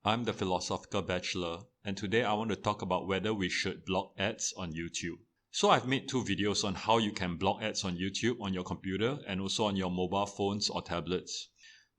I'm the Philosophical Bachelor, and today I want to talk about whether we should block ads on YouTube. So I've made two videos on how you can block ads on YouTube on your computer and also on your mobile phones or tablets.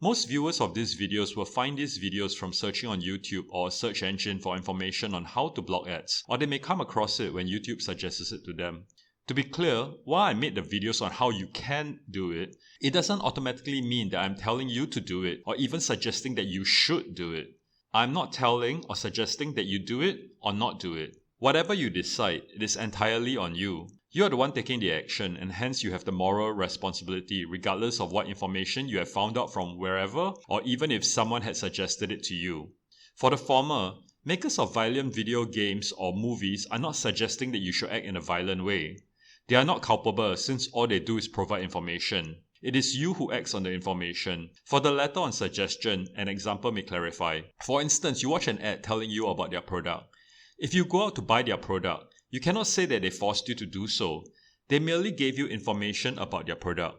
Most viewers of these videos will find these videos from searching on YouTube or a search engine for information on how to block ads, or they may come across it when YouTube suggests it to them. To be clear, while I made the videos on how you can do it, it doesn't automatically mean that I'm telling you to do it or even suggesting that you should do it. I'm not telling or suggesting that you do it or not do it. Whatever you decide, it is entirely on you. You are the one taking the action, and hence you have the moral responsibility regardless of what information you have found out from wherever or even if someone had suggested it to you. For the former, makers of violent video games or movies are not suggesting that you should act in a violent way. They are not culpable since all they do is provide information. It is you who acts on the information. For the latter on suggestion, an example may clarify. For instance, you watch an ad telling you about their product. If you go out to buy their product, you cannot say that they forced you to do so. They merely gave you information about their product.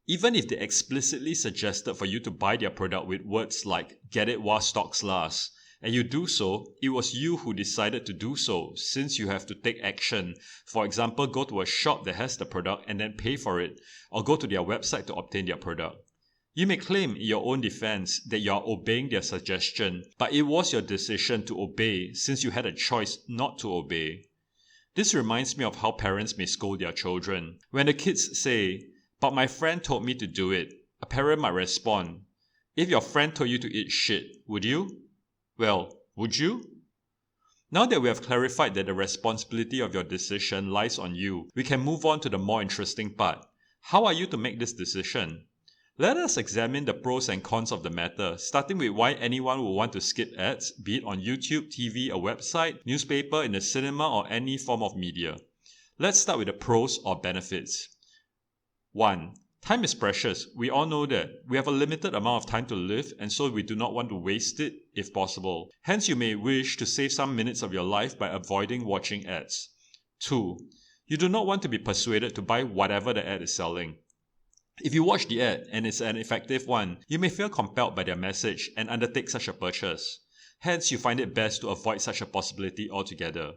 Even if they explicitly suggested for you to buy their product with words like "get it while stocks last," and you do so, it was you who decided to do so, since you have to take action. For example, go to a shop that has the product and then pay for it, or go to their website to obtain their product. You may claim in your own defense that you are obeying their suggestion, but it was your decision to obey since you had a choice not to obey. This reminds me of how parents may scold their children. When the kids say, "But my friend told me to do it," a parent might respond, "If your friend told you to eat shit, would you?" Well, would you? Now that we have clarified that the responsibility of your decision lies on you, we can move on to the more interesting part. How are you to make this decision? Let us examine the pros and cons of the matter, starting with why anyone would want to skip ads, be it on YouTube, TV, a website, newspaper, in the cinema, or any form of media. Let's start with the pros or benefits. 1. Time is precious. We all know that. We have a limited amount of time to live, and so we do not want to waste it if possible. Hence, you may wish to save some minutes of your life by avoiding watching ads. 2. You do not want to be persuaded to buy whatever the ad is selling. If you watch the ad and it's an effective one, you may feel compelled by their message and undertake such a purchase. Hence, you find it best to avoid such a possibility altogether.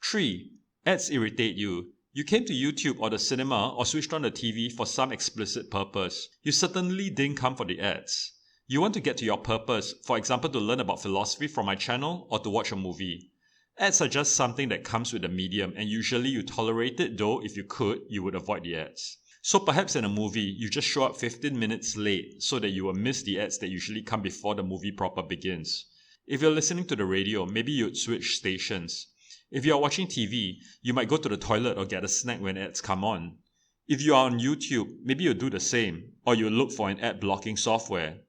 3. Ads irritate you. You came to YouTube or the cinema or switched on the TV for some explicit purpose. You certainly didn't come for the ads. You want to get to your purpose, for example to learn about philosophy from my channel or to watch a movie. Ads are just something that comes with the medium, and usually you tolerate it, though if you could, you would avoid the ads. So perhaps in a movie, you just show up 15 minutes late so that you will miss the ads that usually come before the movie proper begins. If you're listening to the radio, maybe you'd switch stations. If you are watching TV, you might go to the toilet or get a snack when ads come on. If you are on YouTube, maybe you'll do the same, or you'll look for an ad blocking software.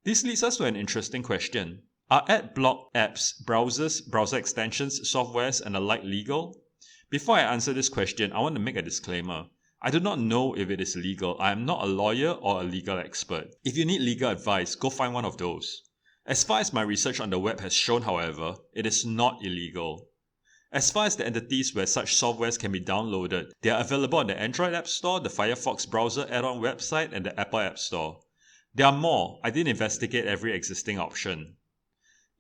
This leads us to an interesting question. Are ad block apps, browsers, browser extensions, softwares, and the like legal? Before I answer this question, I want to make a disclaimer. I do not know if it is legal. I am not a lawyer or a legal expert. If you need legal advice, go find one of those. As far as my research on the web has shown, however, it is not illegal. As far as the entities where such softwares can be downloaded, they are available on the Android App Store, the Firefox browser add-on website, and the Apple App Store. There are more. I didn't investigate every existing option.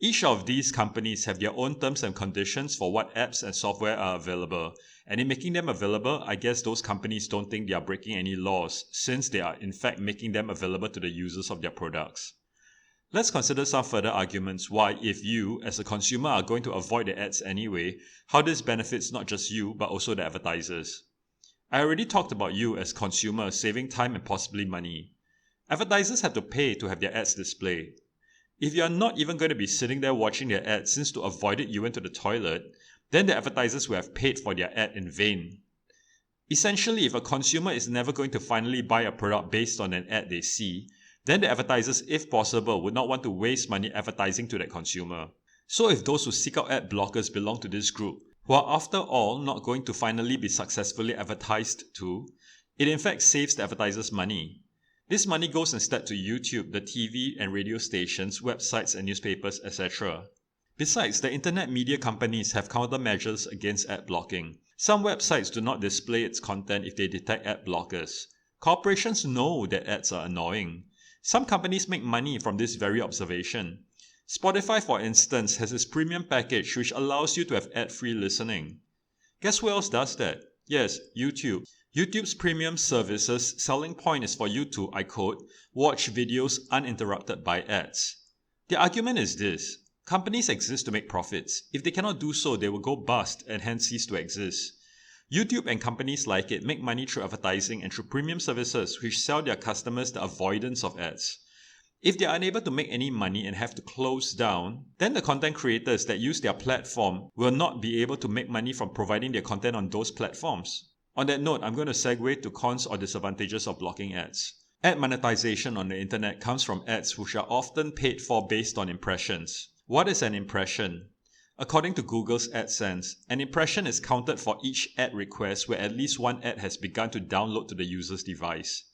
Each of these companies have their own terms and conditions for what apps and software are available, and in making them available, I guess those companies don't think they are breaking any laws, since they are in fact making them available to the users of their products. Let's consider some further arguments why, if you, as a consumer, are going to avoid the ads anyway, how this benefits not just you, but also the advertisers. I already talked about you as consumers saving time and possibly money. Advertisers have to pay to have their ads displayed. If you are not even going to be sitting there watching their ad since to avoid it you went to the toilet, then the advertisers will have paid for their ad in vain. Essentially, if a consumer is never going to finally buy a product based on an ad they see, then the advertisers, if possible, would not want to waste money advertising to that consumer. So if those who seek out ad blockers belong to this group, who are after all not going to finally be successfully advertised to, it in fact saves the advertisers money. This money goes instead to YouTube, the TV and radio stations, websites and newspapers, etc. Besides, the internet media companies have countermeasures against ad blocking. Some websites do not display its content if they detect ad blockers. Corporations know that ads are annoying. Some companies make money from this very observation. Spotify, for instance, has its premium package which allows you to have ad-free listening. Guess who else does that? Yes, YouTube. YouTube's premium service's selling point is for you to, I quote, watch videos uninterrupted by ads. The argument is this: companies exist to make profits. If they cannot do so, they will go bust and hence cease to exist. YouTube and companies like it make money through advertising and through premium services which sell their customers the avoidance of ads. If they are unable to make any money and have to close down, then the content creators that use their platform will not be able to make money from providing their content on those platforms. On that note, I'm going to segue to cons or disadvantages of blocking ads. Ad monetization on the internet comes from ads which are often paid for based on impressions. What is an impression? According to Google's AdSense, an impression is counted for each ad request where at least one ad has begun to download to the user's device.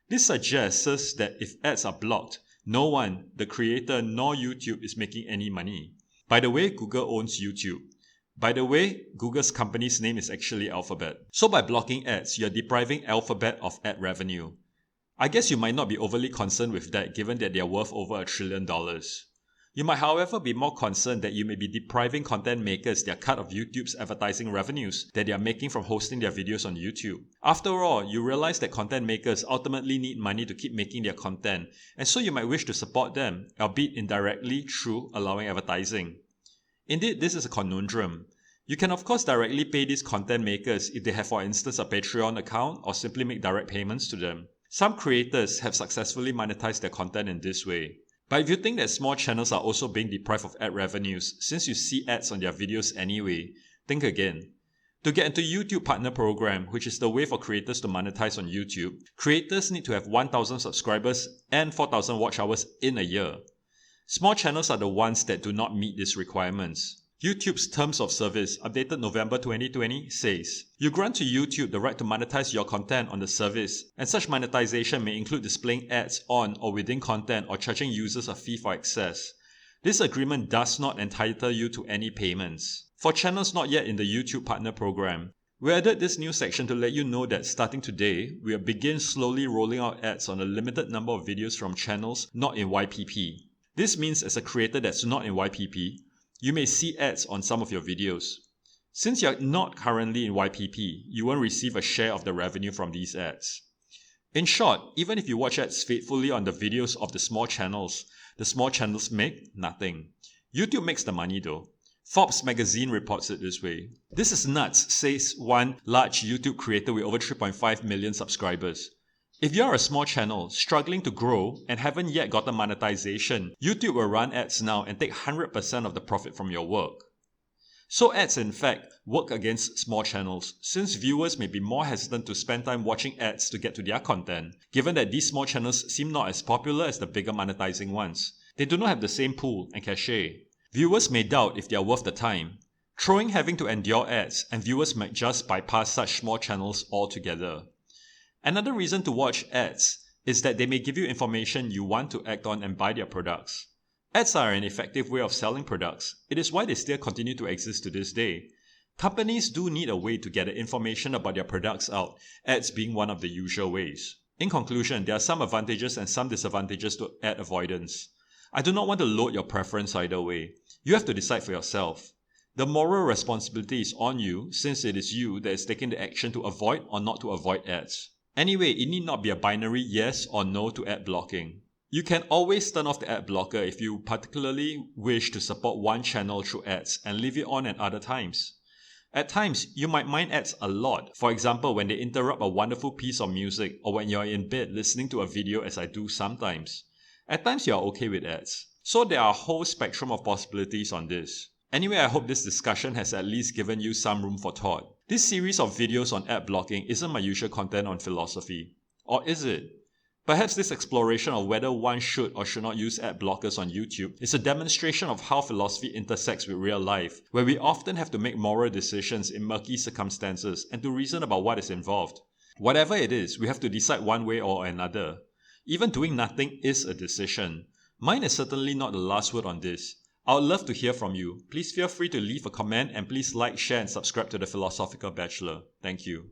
This suggests that if ads are blocked, no one, the creator nor YouTube, is making any money. By the way, Google owns YouTube. By the way, Google's company's name is actually Alphabet. So by blocking ads, you're depriving Alphabet of ad revenue. I guess you might not be overly concerned with that given that they're worth over $1 trillion. You might, however, be more concerned that you may be depriving content makers their cut of YouTube's advertising revenues that they are making from hosting their videos on YouTube. After all, you realize that content makers ultimately need money to keep making their content, and so you might wish to support them, albeit indirectly through allowing advertising. Indeed, this is a conundrum. You can of course directly pay these content makers if they have, for instance, a Patreon account, or simply make direct payments to them. Some creators have successfully monetized their content in this way. But if you think that small channels are also being deprived of ad revenues since you see ads on their videos anyway, think again. To get into YouTube Partner Program, which is the way for creators to monetize on YouTube, creators need to have 1,000 subscribers and 4,000 watch hours in a year. Small channels are the ones that do not meet these requirements. YouTube's Terms of Service, updated November 2020, says, you grant to YouTube the right to monetize your content on the service, and such monetization may include displaying ads on or within content or charging users a fee for access. This agreement does not entitle you to any payments. For channels not yet in the YouTube Partner Program, we added this new section to let you know that starting today, we will begin slowly rolling out ads on a limited number of videos from channels not in YPP. This means as a creator that's not in YPP, you may see ads on some of your videos. Since you're not currently in YPP, you won't receive a share of the revenue from these ads. In short, even if you watch ads faithfully on the videos of the small channels make nothing. YouTube makes the money though. Forbes magazine reports it this way. This is nuts, says one large YouTube creator with over 3.5 million subscribers. If you're a small channel struggling to grow and haven't yet gotten monetization, YouTube will run ads now and take 100% of the profit from your work. So ads in fact work against small channels, since viewers may be more hesitant to spend time watching ads to get to their content, given that these small channels seem not as popular as the bigger monetizing ones. They do not have the same pool and cachet. Viewers may doubt if they are worth the time, throwing having to endure ads, and viewers might just bypass such small channels altogether. Another reason to watch ads is that they may give you information you want to act on and buy their products. Ads are an effective way of selling products. It is why they still continue to exist to this day. Companies do need a way to get the information about their products out, ads being one of the usual ways. In conclusion, there are some advantages and some disadvantages to ad avoidance. I do not want to load your preference either way. You have to decide for yourself. The moral responsibility is on you, since it is you that is taking the action to avoid or not to avoid ads. Anyway, it need not be a binary yes or no to ad blocking. You can always turn off the ad blocker if you particularly wish to support one channel through ads and leave it on at other times. At times, you might mind ads a lot, for example when they interrupt a wonderful piece of music or when you're in bed listening to a video, as I do sometimes. At times you are okay with ads. So there are a whole spectrum of possibilities on this. Anyway, I hope this discussion has at least given you some room for thought. This series of videos on ad blocking isn't my usual content on philosophy. Or is it? Perhaps this exploration of whether one should or should not use ad blockers on YouTube is a demonstration of how philosophy intersects with real life, where we often have to make moral decisions in murky circumstances and to reason about what is involved. Whatever it is, we have to decide one way or another. Even doing nothing is a decision. Mine is certainly not the last word on this. I would love to hear from you. Please feel free to leave a comment and please like, share and subscribe to The Philosophical Bachelor. Thank you.